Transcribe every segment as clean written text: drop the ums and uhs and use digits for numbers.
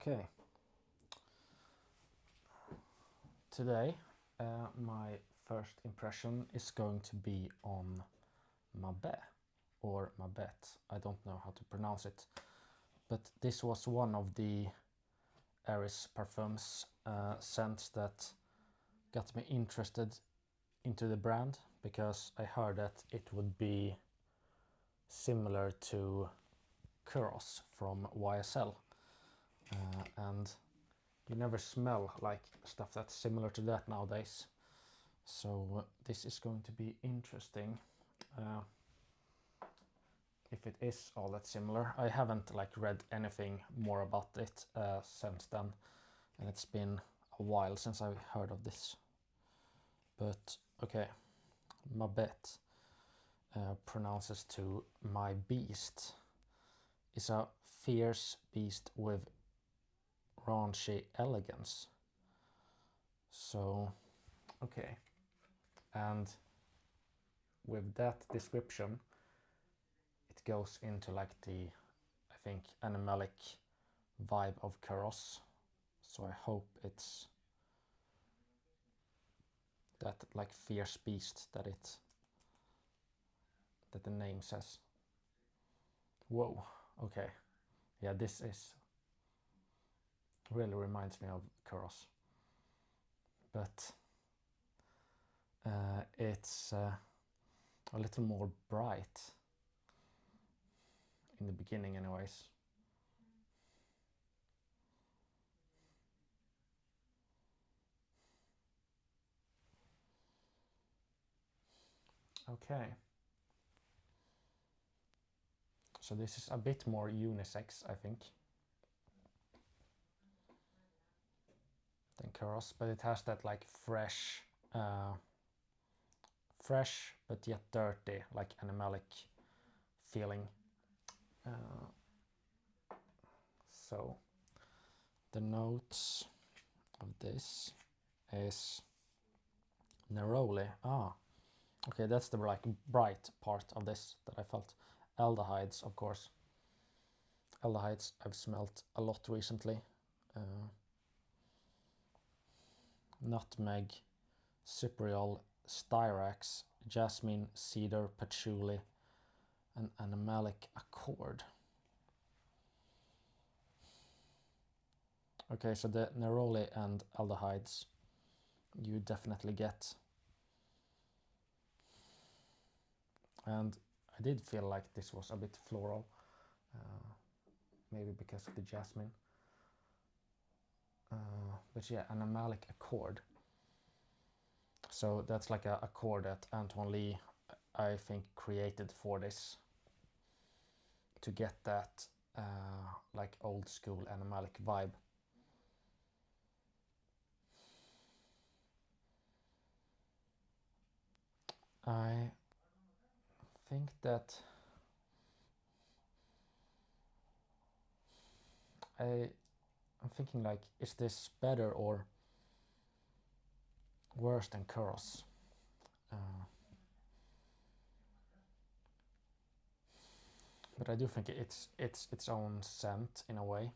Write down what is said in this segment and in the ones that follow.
Okay. Today, my first impression is going to be on Ma Bete, or Ma Bete. I don't know how to pronounce it. But this was one of the Eris Parfums scents that got me interested into the brand, because I heard that it would be similar to Kuros from YSL. And you never smell like stuff that's similar to that nowadays. So this is going to be interesting. If it is all that similar. I haven't read anything more about it since then, and it's been a while since I heard of this. But okay, Ma Bete pronounces to my beast. Is a fierce beast with raunchy elegance. So, okay. And with that description, it goes into the, I think, animalic vibe of Kuros. So I hope it's that fierce beast that the name says. Whoa, okay. Yeah, this is really reminds me of Kuros. But it's a little more bright in the beginning anyways. Okay. So this is a bit more unisex, I think, than Kuros, but it has that fresh but yet dirty, animalic feeling. So the notes of this is neroli. Okay, that's the bright part of this that I felt. Aldehydes, of course. Aldehydes I've smelt a lot recently. Nutmeg, cypriol, styrax, jasmine, cedar, patchouli, and animalic accord. Okay, so the neroli and aldehydes you definitely get. And I did feel like this was a bit floral, maybe because of the jasmine. But yeah, animalic accord. So that's a accord that Antoine Lee, I think, created for this, to get that old school animalic vibe. I think that I'm thinking is this better or worse than Kuros? But I do think it's its own scent in a way,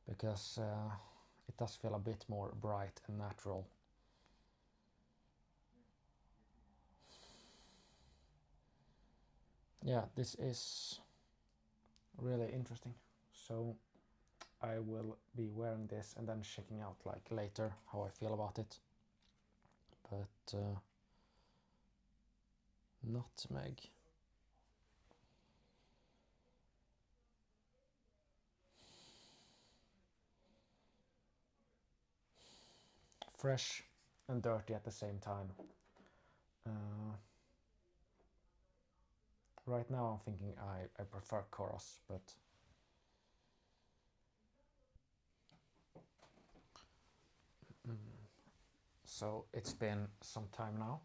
because it does feel a bit more bright and natural. Yeah, this is really interesting. So I will be wearing this and then checking out later how I feel about it. But nutmeg. Fresh and dirty at the same time. Right now I'm thinking I prefer Kuros, but so it's been some time now,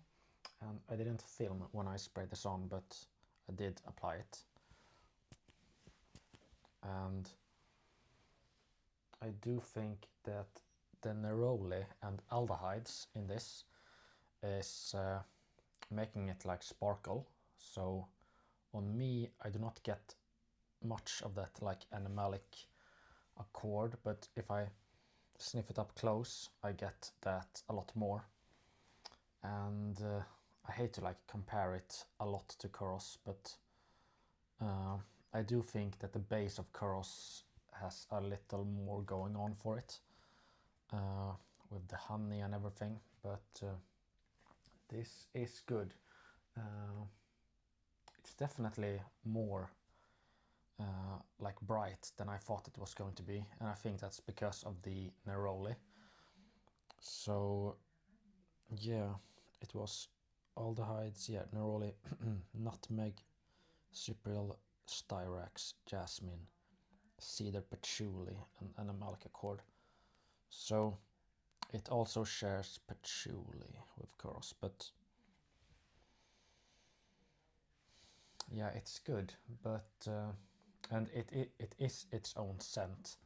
and I didn't film when I sprayed this on, but I did apply it. And I do think that the neroli and aldehydes in this is making it sparkle. So on me, I do not get much of that like animalic accord, but if I sniff it up close, I get that a lot more. And I hate to like compare it a lot to Kuros, but I do think that the base of Kuros has a little more going on for it, with the honey and everything, but this is good. It's definitely more like bright than I thought it was going to be, and I think that's because of the neroli. So yeah, it was aldehydes, yeah, neroli, nutmeg, cypriol, styrax, jasmine, cedar patchouli, and animalic accord. So it also shares patchouli with Kuros, but yeah, it's good. But and it is its own scent,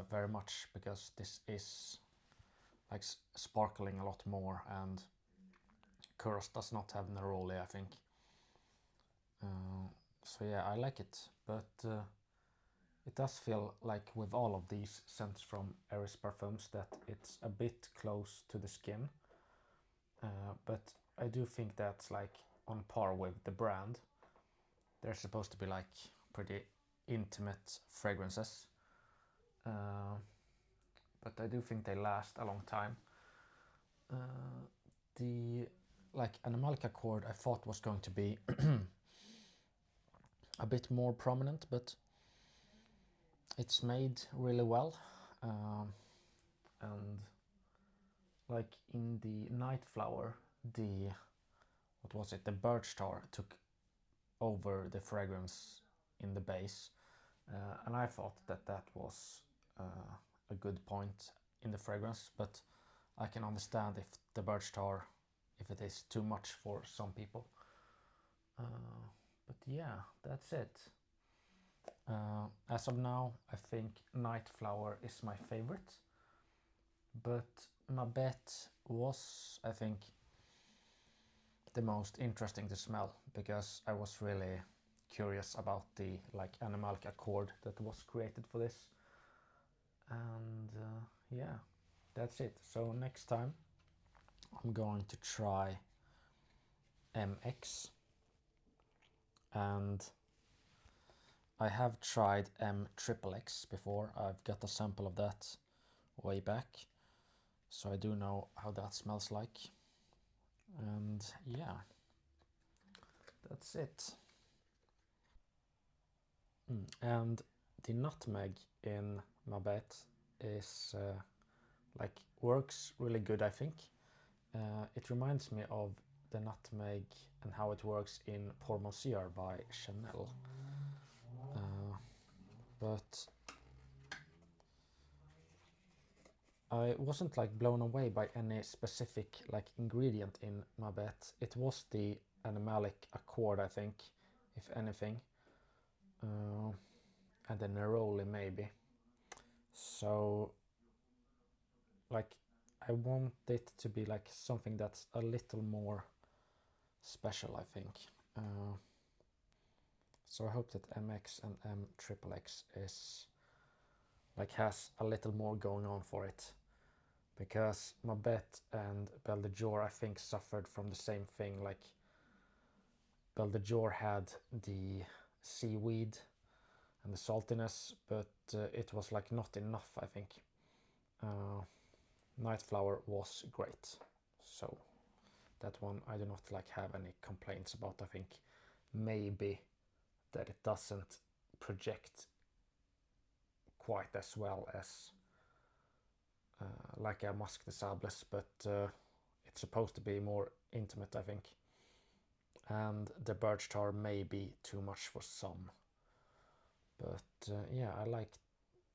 very much, because this is like sparkling a lot more, and Kuros does not have neroli, I think. So yeah, I like it, but it does feel like with all of these scents from Eris Parfums that it's a bit close to the skin, but I do think that's like on par with the brand. They're supposed to be like pretty intimate fragrances, but I do think they last a long time. The like animalic accord I thought was going to be a bit more prominent, but it's made really well, and like in the night flower, the what was it, the birch tar took over the fragrance in the base, and I thought that that was a good point in the fragrance, but I can understand if the birch tar, if it is too much for some people. But yeah, that's it. As of now, I think Night Flower is my favorite, but Ma Bete was, I think, the most interesting to smell, because I was really curious about the like animalic accord that was created for this. And yeah, that's it. So next time I'm going to try MX, and I have tried M XXX before. I've got a sample of that way back, so I do know how that smells like. And yeah, that's it. And the nutmeg in Ma Bete is like works really good, I think. It reminds me of the nutmeg and how it works in Pour Monsieur by Chanel. But I wasn't like blown away by any specific like ingredient in Ma Bete. It was the animalic accord, I think, if anything, and the neroli maybe. So like I want it to be like something that's a little more special, I think. So I hope that MX and MXXX is like has a little more going on for it, because Ma Bete and Belle de Jour I think suffered from the same thing. Like Belle de Jour had the seaweed and the saltiness, but it was like not enough, I think. Night Flower was great, so that one I do not like have any complaints about. I think maybe that it doesn't project quite as well as like a Masque de Sables, but it's supposed to be more intimate, I think. And the birch tar may be too much for some, but yeah, I like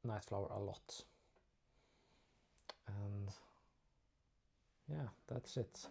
Night Flower a lot. And yeah, that's it.